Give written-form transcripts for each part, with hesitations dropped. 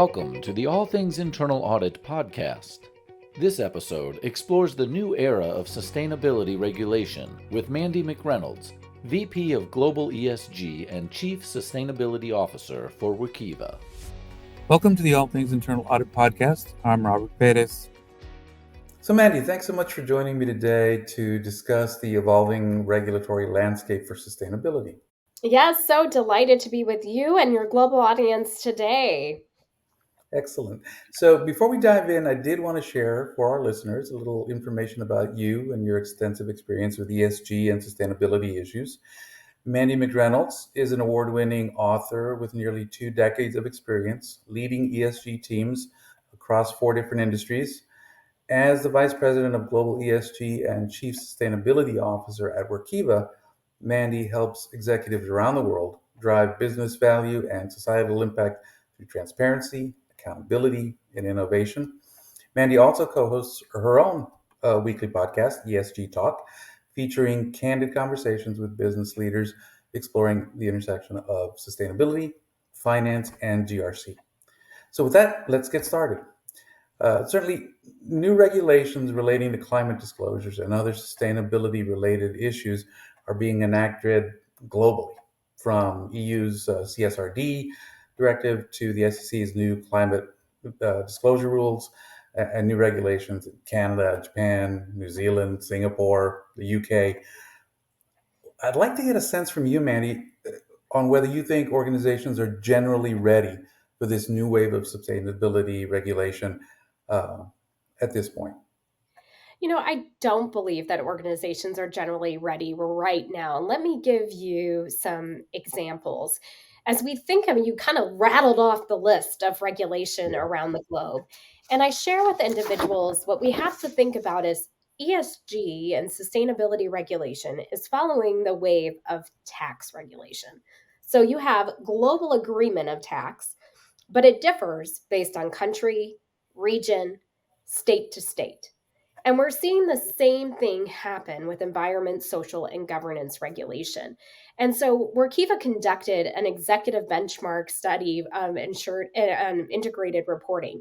Welcome to the All Things Internal Audit podcast. This episode explores the new era of sustainability regulation with Mandi McReynolds, VP of Global ESG and Chief Sustainability Officer for Workiva. Welcome to the All Things Internal Audit podcast. I'm Robert Perez. So Mandy, thanks so much for joining me today to discuss the evolving regulatory landscape for sustainability. Yes, so delighted to be with you and your global audience today. Excellent. So before we dive in, I did want to share for our listeners a little information about you and your extensive experience with ESG and sustainability issues. Mandi McReynolds is an award-winning author with nearly 2 decades of experience leading ESG teams across 4 different industries. As the Vice President of Global ESG and Chief Sustainability Officer at Workiva, Mandy helps executives around the world drive business value and societal impact through transparency, accountability, and innovation. Mandy also co-hosts her own weekly podcast, ESG Talk, featuring candid conversations with business leaders exploring the intersection of sustainability, finance, and GRC. So with that, let's get started. Certainly, new regulations relating to climate disclosures and other sustainability-related issues are being enacted globally, from EU's CSRD directive to the SEC's new climate disclosure rules and new regulations in Canada, Japan, New Zealand, Singapore, the UK. I'd like to get a sense from you, Mandy, on whether you think organizations are generally ready for this new wave of sustainability regulation at this point. I don't believe that organizations are generally ready right now. And let me give you some examples. As we think, you kind of rattled off the list of regulation around the globe. And I share with individuals what we have to think about is ESG and sustainability regulation is following the wave of tax regulation. So you have global agreement of tax, but it differs based on country, region, state to state. And we're seeing the same thing happen with environment, social, and governance regulation. And so Workiva conducted an executive benchmark study of integrated reporting.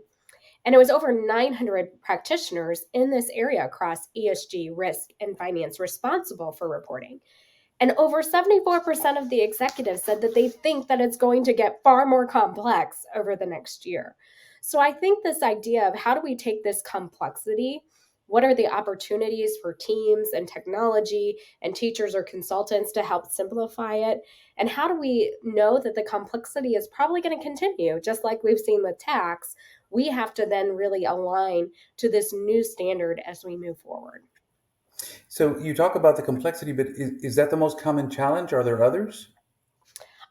And it was over 900 practitioners in this area across ESG, risk, and finance responsible for reporting. And over 74% of the executives said that they think that it's going to get far more complex over the next year. So I think this idea of how do we take this complexity, what are the opportunities for teams and technology and teachers or consultants to help simplify it? And how do we know that the complexity is probably going to continue, just like we've seen with tax? We have to then really align to this new standard as we move forward. So you talk about the complexity, but is that the most common challenge? Are there others?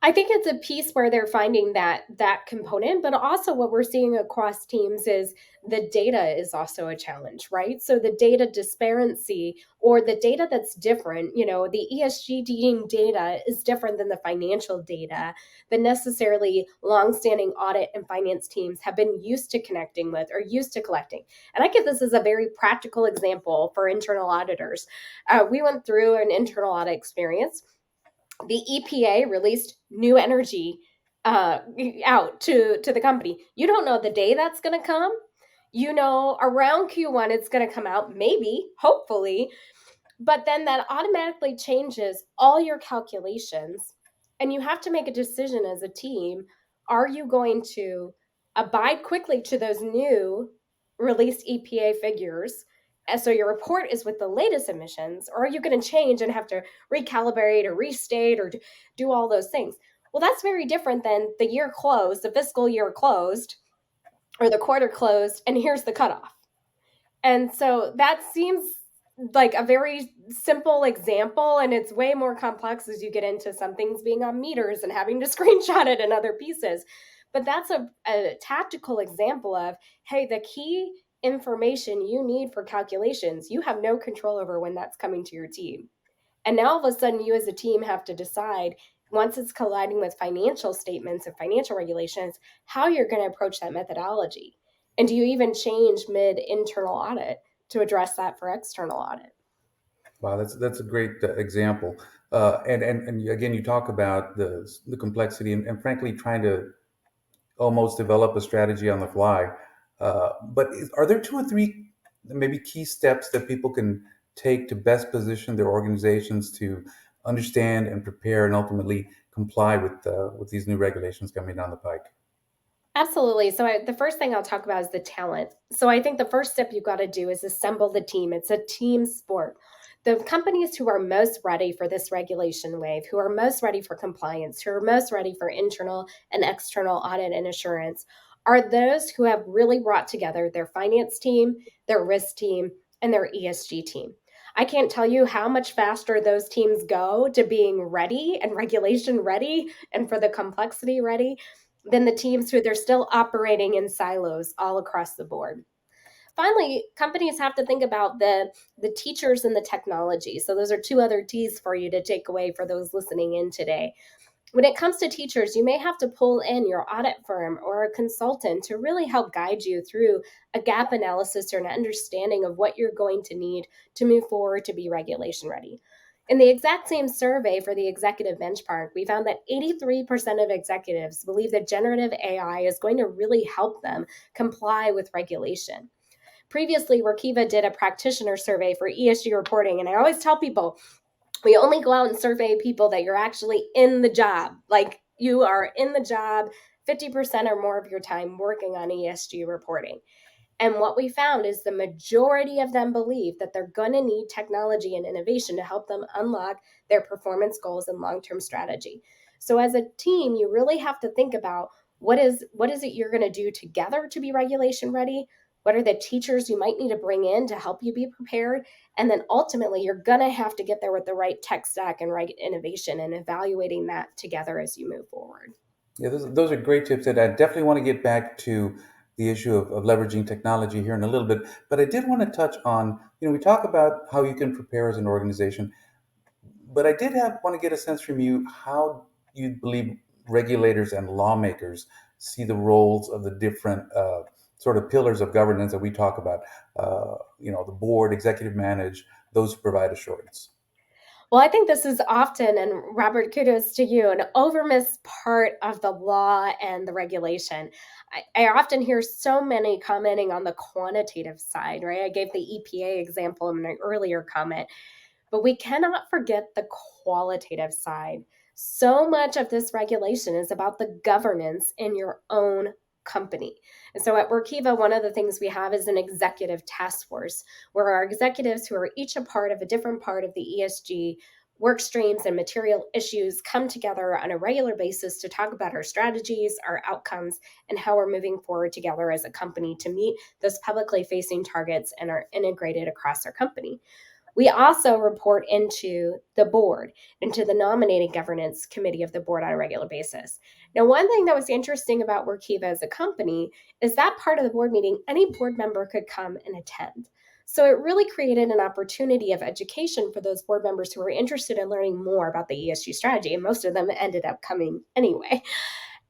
I think it's a piece where they're finding that component, but also what we're seeing across teams is the data is also a challenge, right? So the data disparity or the data that's different, the ESG data is different than the financial data that necessarily longstanding audit and finance teams have been used to connecting with or used to collecting. And I give this as a very practical example for internal auditors. We went through an internal audit experience. The EPA released new energy out to the company. You don't know the day that's going to come. Around Q1, it's going to come out, maybe, hopefully. But then that automatically changes all your calculations. And you have to make a decision as a team. Are you going to abide quickly to those new released EPA figures? And so your report is with the latest emissions, or are you going to change and have to recalibrate or restate or do all those things? Well, that's very different than the year closed, the fiscal year closed, or the quarter closed, and here's the cutoff. And so that seems like a very simple example, and it's way more complex as you get into some things being on meters and having to screenshot it and other pieces. But that's a tactical example of, hey, the key information you need for calculations, you have no control over when that's coming to your team. And now all of a sudden you as a team have to decide, once it's colliding with financial statements and financial regulations, how you're going to approach that methodology. And do you even change mid-internal audit to address that for external audit? Wow, that's a great example. And again, you talk about the complexity and frankly trying to almost develop a strategy on the fly. But are there two or three maybe key steps that people can take to best position their organizations to understand and prepare and ultimately comply with these new regulations coming down the pike? Absolutely. So the first thing I'll talk about is the talent. So I think the first step you've got to do is assemble the team. It's a team sport. The companies who are most ready for this regulation wave, who are most ready for compliance, who are most ready for internal and external audit and assurance, are those who have really brought together their finance team, their risk team, and their ESG team. I can't tell you how much faster those teams go to being ready and regulation ready and for the complexity ready than the teams who they're still operating in silos all across the board. Finally, companies have to think about the teachers and the technology. So those are two other T's for you to take away for those listening in today. When it comes to teachers, you may have to pull in your audit firm or a consultant to really help guide you through a gap analysis or an understanding of what you're going to need to move forward to be regulation ready. In the exact same survey for the executive benchmark, we found that 83% of executives believe that generative AI is going to really help them comply with regulation. Previously, Workiva did a practitioner survey for ESG reporting, and I always tell people, we only go out and survey people that you're actually in the job. Like you are in the job 50% or more of your time working on ESG reporting. And what we found is the majority of them believe that they're going to need technology and innovation to help them unlock their performance goals and long-term strategy. So as a team, you really have to think about what is it you're going to do together to be regulation ready? What are the teachers you might need to bring in to help you be prepared? And then ultimately, you're going to have to get there with the right tech stack and right innovation and evaluating that together as you move forward. Yeah, those are great tips, and I definitely want to get back to the issue of leveraging technology here in a little bit. But I did want to touch on, we talk about how you can prepare as an organization, but I did want to get a sense from you how you believe regulators and lawmakers see the roles of the different sort of pillars of governance that we talk about. The board, executive manage, those who provide assurance. Well, I think this is often, and Robert, kudos to you, an overmissed part of the law and the regulation. I often hear so many commenting on the quantitative side, right? I gave the EPA example in an earlier comment, but we cannot forget the qualitative side. So much of this regulation is about the governance in your own company. And so at Workiva, one of the things we have is an executive task force where our executives, who are each a part of a different part of the ESG work streams and material issues, come together on a regular basis to talk about our strategies, our outcomes, and how we're moving forward together as a company to meet those publicly facing targets and are integrated across our company. We also report into the board, into the nominating governance committee of the board on a regular basis. Now, one thing that was interesting about Workiva as a company is that part of the board meeting, any board member could come and attend. So it really created an opportunity of education for those board members who were interested in learning more about the ESG strategy, and most of them ended up coming anyway.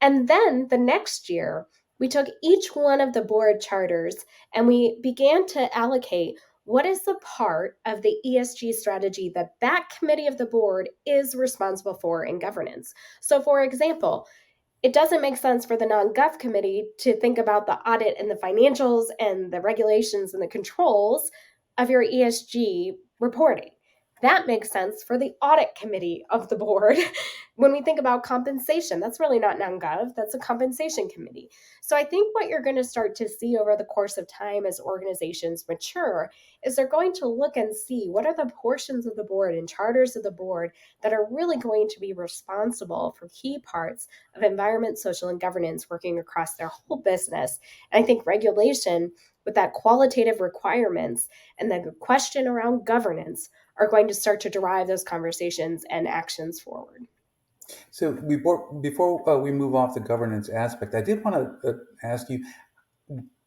And then the next year, we took each one of the board charters and we began to allocate what is the part of the ESG strategy that that committee of the board is responsible for in governance. So, for example, it doesn't make sense for the non-gov committee to think about the audit and the financials and the regulations and the controls of your ESG reporting. That makes sense for the audit committee of the board. When we think about compensation, that's really not non-gov, that's a compensation committee. So I think what you're going to start to see over the course of time as organizations mature is they're going to look and see what are the portions of the board and charters of the board that are really going to be responsible for key parts of environment, social, and governance working across their whole business. And I think regulation with that qualitative requirements and the question around governance are going to start to drive those conversations and actions forward. So before we move off the governance aspect, I did want to ask you,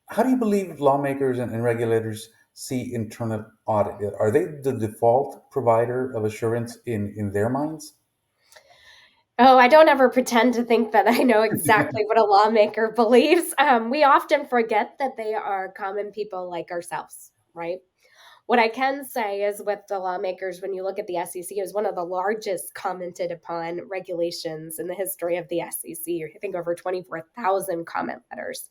how do you believe lawmakers and regulators see internal audit? Are they the default provider of assurance in their minds? Oh, I don't ever pretend to think that I know exactly what a lawmaker believes. We often forget that they are common people like ourselves, right? What I can say is with the lawmakers, when you look at the SEC, it was one of the largest commented upon regulations in the history of the SEC. I think over 24,000 comment letters.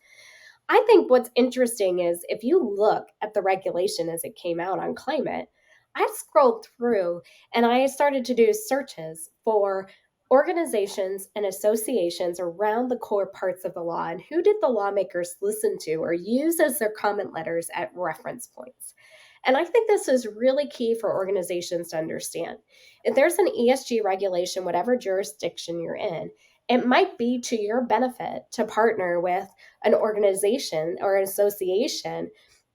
I think what's interesting is if you look at the regulation as it came out on climate, I scrolled through and I started to do searches for organizations and associations around the core parts of the law and who did the lawmakers listen to or use as their comment letters at reference points. And I think this is really key for organizations to understand. If there's an ESG regulation, whatever jurisdiction you're in, it might be to your benefit to partner with an organization or an association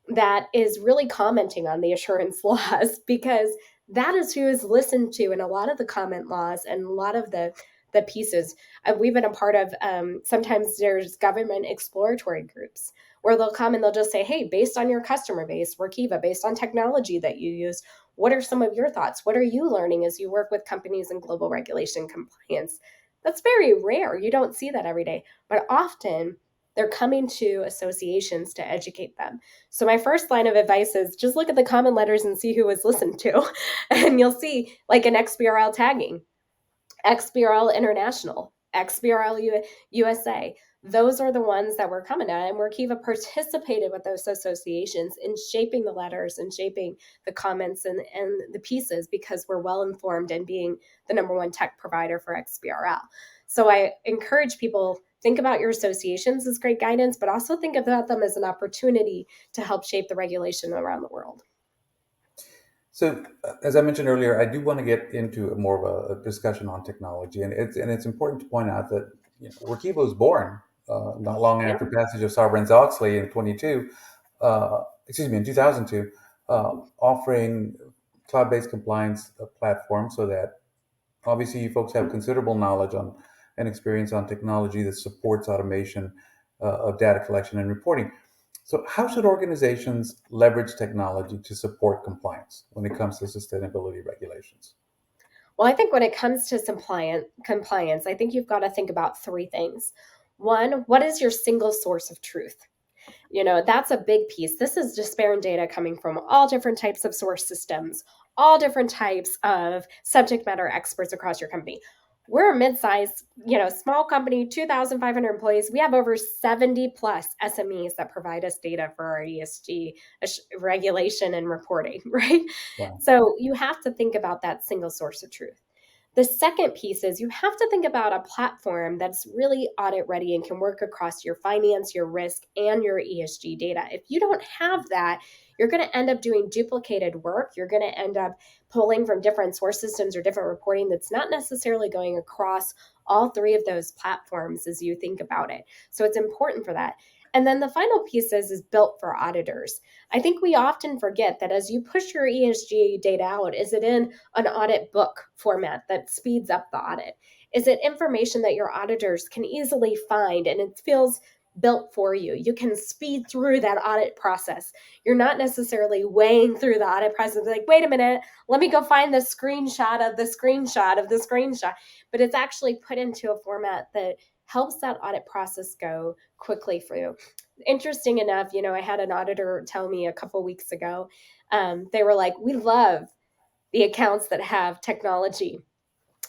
that is really commenting on the assurance laws, because that is who is listened to in a lot of the comment laws and a lot of the pieces. We've been a part of, sometimes there's government exploratory groups where they'll come and they'll just say, hey, based on your customer base, Workiva, based on technology that you use, what are some of your thoughts? What are you learning as you work with companies in global regulation compliance? That's very rare. You don't see that every day, but often they're coming to associations to educate them. So my first line of advice is just look at the comment letters and see who was listened to. And you'll see like an XBRL tagging, XBRL International, XBRL USA. Those are the ones that we're coming at. And Workiva participated with those associations in shaping the letters and shaping the comments and the pieces because we're well informed and being the number one tech provider for XBRL. So I encourage people, think about your associations as great guidance, but also think about them as an opportunity to help shape the regulation around the world. So, as I mentioned earlier, I do want to get into more of a discussion on technology, and it's important to point out that Workiva was born not long after passage of Sarbanes-Oxley in 2002, offering cloud-based compliance platform so that obviously you folks have considerable knowledge on and experience on technology that supports automation of data collection and reporting. So how should organizations leverage technology to support compliance when it comes to sustainability regulations? Well, I think when it comes to compliance, I think you've got to think about three things. One, what is your single source of truth? That's a big piece. This is disparate data coming from all different types of source systems, all different types of subject matter experts across your company. We're a mid-sized, small company, 2,500 employees. We have over 70 plus SMEs that provide us data for our ESG regulation and reporting, right? Wow. So you have to think about that single source of truth. The second piece is you have to think about a platform that's really audit ready and can work across your finance, your risk, and your ESG data. If you don't have that, you're going to end up doing duplicated work. You're going to end up pulling from different source systems or different reporting that's not necessarily going across all three of those platforms as you think about it. So it's important for that. And then the final piece is built for auditors. I think we often forget that as you push your ESG data out, is it in an audit book format that speeds up the audit? Is it information that your auditors can easily find and it feels built for you? You can speed through that audit process. You're not necessarily weighing through the audit process like, wait a minute, let me go find the screenshot of the screenshot of the screenshot. But it's actually put into a format that helps that audit process go quickly for you. Interesting enough, I had an auditor tell me a couple weeks ago, they were like, we love the accounts that have technology.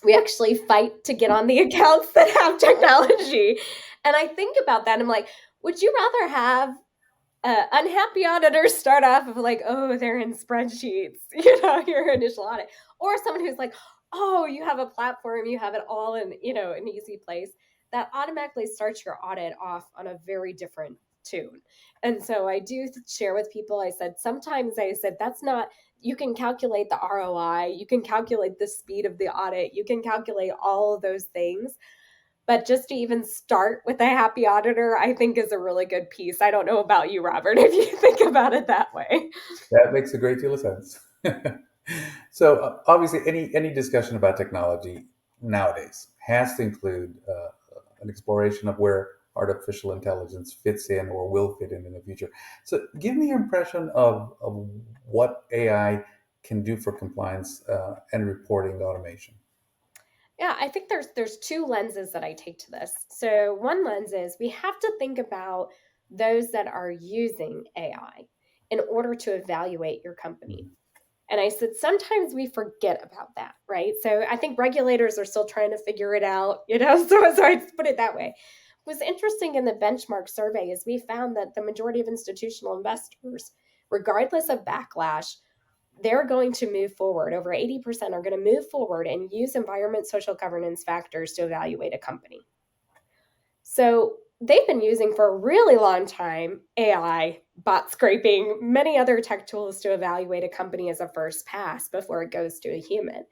We actually fight to get on the accounts that have technology. And I think about that, and I'm like, would you rather have unhappy auditors start off of like, oh, they're in spreadsheets, your initial audit, or someone who's like, oh, you have a platform, you have it all in, an easy place, that automatically starts your audit off on a very different tune. And so I do share with people, sometimes that's not, you can calculate the ROI, you can calculate the speed of the audit, you can calculate all of those things. But just to even start with a happy auditor, I think is a really good piece. I don't know about you, Robert, if you think about it that way. That makes a great deal of sense. So obviously, any discussion about technology nowadays has to include an exploration of where artificial intelligence fits in or will fit in the future. So give me your impression of what AI can do for compliance and reporting automation. Yeah, I think there's two lenses that I take to this. So one lens is we have to think about those that are using AI. in order to evaluate your company. And I said, sometimes we forget about that, right? So I think regulators are still trying to figure it out, so I just put it that way. What's interesting in the benchmark survey is we found that the majority of institutional investors, regardless of backlash, they're going to move forward. Over 80% are going to move forward and use environment, social governance factors to evaluate a company. So they've been using for a really long time AI, bot scraping, many other tech tools to evaluate a company as a first pass before it goes to a human.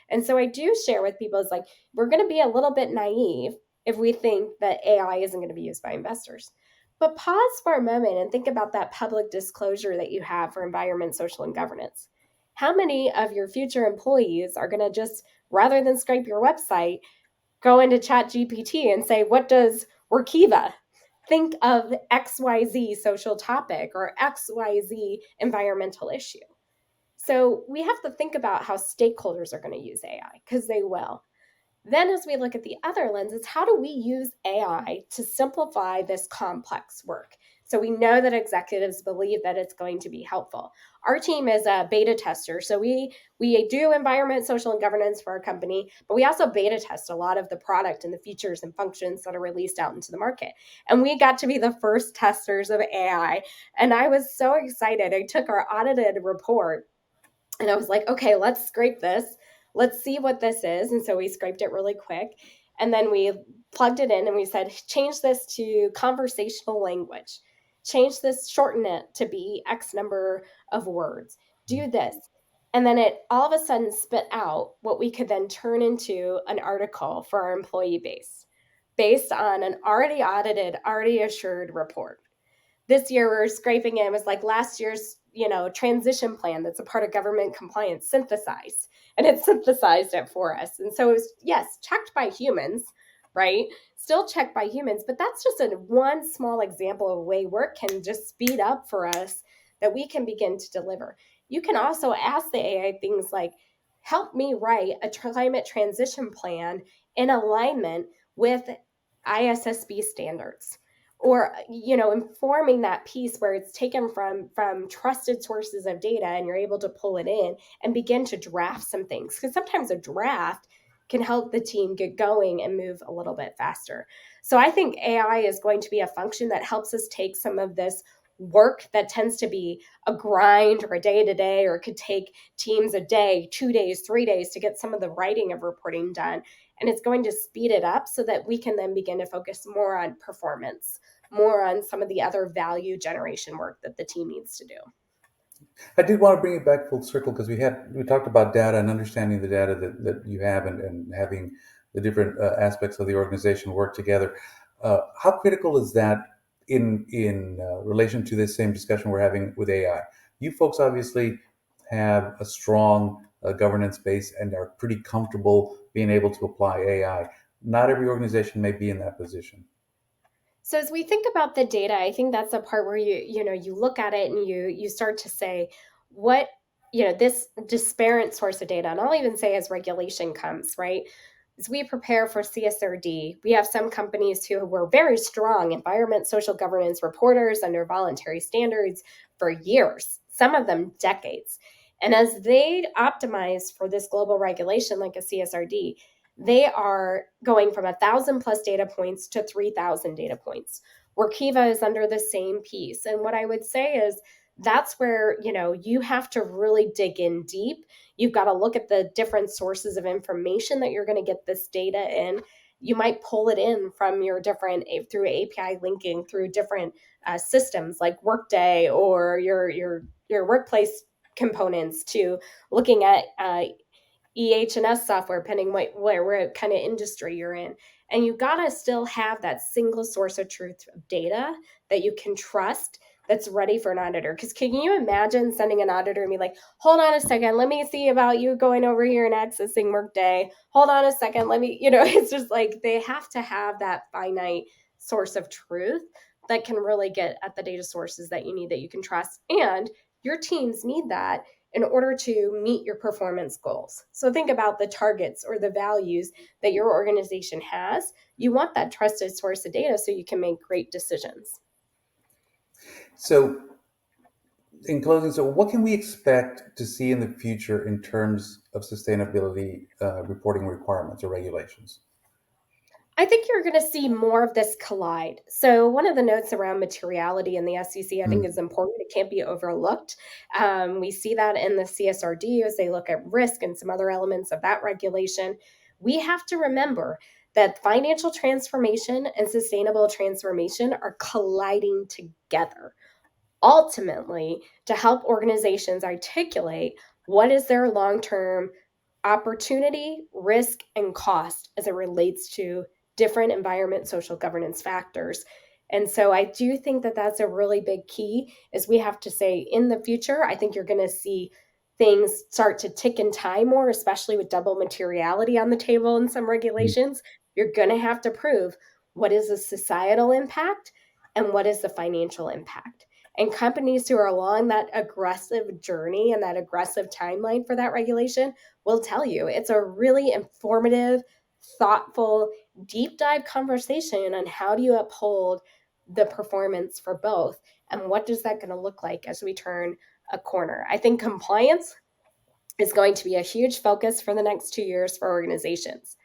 And so I do share with people, it's like, we're going to be a little bit naive if we think that AI isn't going to be used by investors. But pause for a moment and think about that public disclosure that you have for environment, social, and governance. How many of your future employees are going to just, rather than scrape your website, go into ChatGPT and say, what does Workiva think of XYZ social topic or XYZ environmental issue? So we have to think about how stakeholders are going to use AI, because they will. Then as we look at the other lenses, how do we use AI to simplify this complex work? So we know that executives believe that it's going to be helpful. Our team is a beta tester. So we do environment, social, and governance for our company, but we also beta test a lot of the product and the features and functions that are released out into the market. And we got to be the first testers of AI. And I was so excited. I took our audited report and I was like, okay, let's scrape this. Let's see what this is. And so we scraped it really quick. And then we plugged it in and we said, change this to conversational language. Change this, shorten it to be X number of words. Do this. And then it all of a sudden spit out what we could then turn into an article for our employee base based on an already audited, already assured report. This year we're scraping it. It was like last year's, transition plan that's a part of government compliance synthesized, and it synthesized it for us. And so it was, yes, checked by humans, right? Still checked by humans, but that's just one small example of a way work can just speed up for us that we can begin to deliver. You can also ask the AI things like, help me write a climate transition plan in alignment with ISSB standards, or informing that piece where it's taken from trusted sources of data and you're able to pull it in and begin to draft some things, because sometimes a draft can help the team get going and move a little bit faster. So I think AI is going to be a function that helps us take some of this work that tends to be a grind or a day-to-day, or it could take teams a day, 2 days, 3 days to get some of the writing of reporting done. And it's going to speed it up so that we can then begin to focus more on performance, more on some of the other value generation work that the team needs to do. I did want to bring it back full circle because we talked about data and understanding the data that you have and having the different aspects of the organization work together. How critical is that in relation to this same discussion we're having with AI? You folks obviously have a strong governance base and are pretty comfortable being able to apply AI. Not every organization may be in that position. So as we think about the data, I think that's the part where you look at it and you start to say, what, this disparate source of data, and I'll even say as regulation comes, right? As we prepare for CSRD, we have some companies who were very strong environment, social governance reporters under voluntary standards for years, some of them decades. And as they optimize for this global regulation like a CSRD, they are going from 1,000 plus data points to 3,000 data points. Workiva is under the same piece. And what I would say is that's where, you have to really dig in deep. You've got to look at the different sources of information that you're going to get this data in. You might pull it in from your different, through API linking, through different systems like Workday or your workplace components, to looking at EH&S software, depending what kind of industry you're in. And you got to still have that single source of truth of data that you can trust, that's ready for an auditor. Because can you imagine sending an auditor and be like, hold on a second, let me see about you going over here and accessing Workday. Hold on a second, let me, it's just like they have to have that finite source of truth that can really get at the data sources that you need, that you can trust. And your teams need that in order to meet your performance goals. So think about the targets or the values that your organization has. You want that trusted source of data so you can make great decisions. So in closing, so what can we expect to see in the future in terms of sustainability reporting requirements or regulations? I think you're going to see more of this collide. So, one of the notes around materiality in the SEC, I think, Mm. is important. It can't be overlooked. We see that in the CSRD as they look at risk and some other elements of that regulation. We have to remember that financial transformation and sustainable transformation are colliding together, ultimately to help organizations articulate what is their long-term opportunity, risk, and cost as it relates to different environment, social governance factors. And so I do think that that's a really big key is we have to say in the future, I think you're going to see things start to tick in time more, especially with double materiality on the table in some regulations. You're going to have to prove what is the societal impact and what is the financial impact. And companies who are along that aggressive journey and that aggressive timeline for that regulation will tell you it's a really informative, thoughtful, deep dive conversation on how do you uphold the performance for both and what does that going to look like as we turn a corner. I think compliance is going to be a huge focus for the next 2 years for organizations.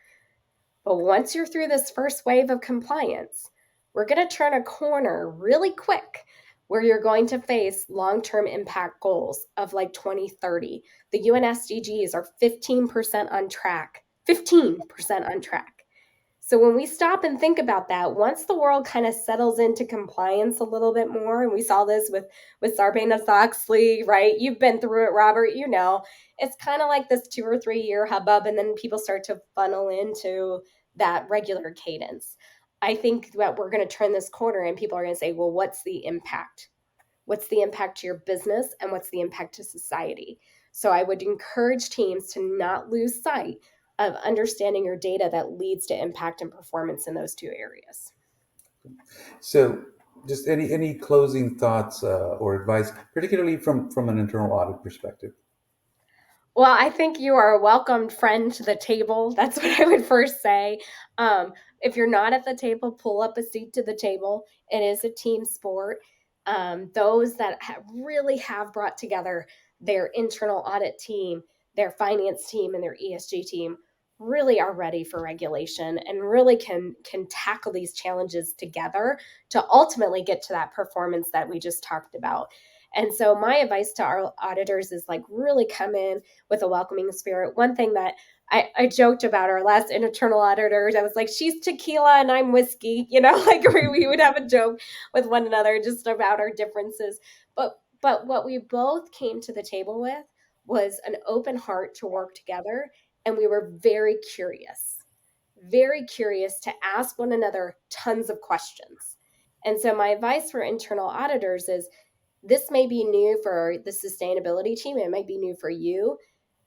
But once you're through this first wave of compliance, we're going to turn a corner really quick where you're going to face long-term impact goals of like 2030. The UN SDGs are 15% on track, 15% on track. So when we stop and think about that, once the world kind of settles into compliance a little bit more, and we saw this with Sarbanes-Oxley, right? You've been through it, Robert, you know. It's kind of like this 2 or 3 year hubbub, and then people start to funnel into that regular cadence. I think that we're going to turn this corner and people are going to say, well, what's the impact? What's the impact to your business and what's the impact to society? So I would encourage teams to not lose sight of understanding your data that leads to impact and performance in those 2 areas. So, just any closing thoughts or advice, particularly from an internal audit perspective? Well, I think you are a welcomed friend to the table. That's what I would first say. If you're not at the table, pull up a seat to the table. It is a team sport. Those that really have brought together their internal audit team, their finance team, and their ESG team really are ready for regulation and really can tackle these challenges together to ultimately get to that performance that we just talked about. And so my advice to our auditors is like really come in with a welcoming spirit. One thing that I joked about our last internal auditors, I was like, she's tequila and I'm whiskey, you know, like we would have a joke with one another just about our differences. But what we both came to the table with was an open heart to work together. And we were very curious to ask one another tons of questions. And so my advice for internal auditors is this may be new for the sustainability team. It might be new for you.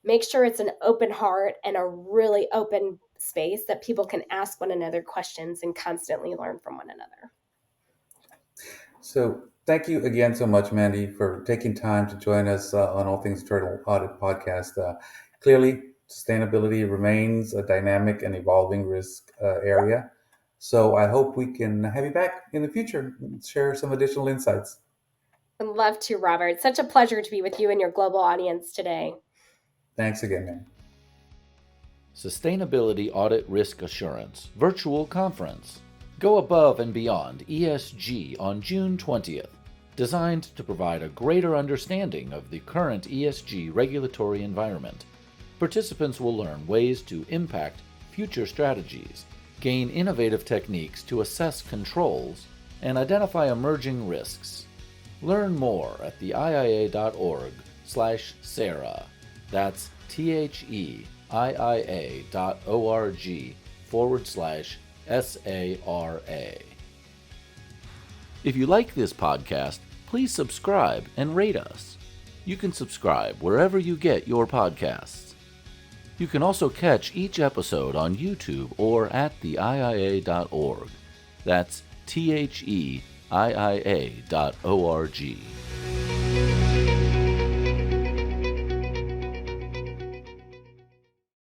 Make sure it's an open heart and a really open space that people can ask one another questions and constantly learn from one another. So, thank you again so much, Mandy, for taking time to join us on All Things Internal Audit podcast. Clearly, sustainability remains a dynamic and evolving risk area. So, I hope we can have you back in the future and share some additional insights. I'd love to, Robert. Such a pleasure to be with you and your global audience today. Thanks again, man. Sustainability Audit Risk Assurance Virtual Conference. Go above and beyond ESG on June 20th, designed to provide a greater understanding of the current ESG regulatory environment. Participants will learn ways to impact future strategies, gain innovative techniques to assess controls, and identify emerging risks. Learn more at the iia.org/SARA. That's THEIIA.org/SARA. If you like this podcast, please subscribe and rate us. You can subscribe wherever you get your podcasts. You can also catch each episode on YouTube or at theiia.org. That's THEIIA.org.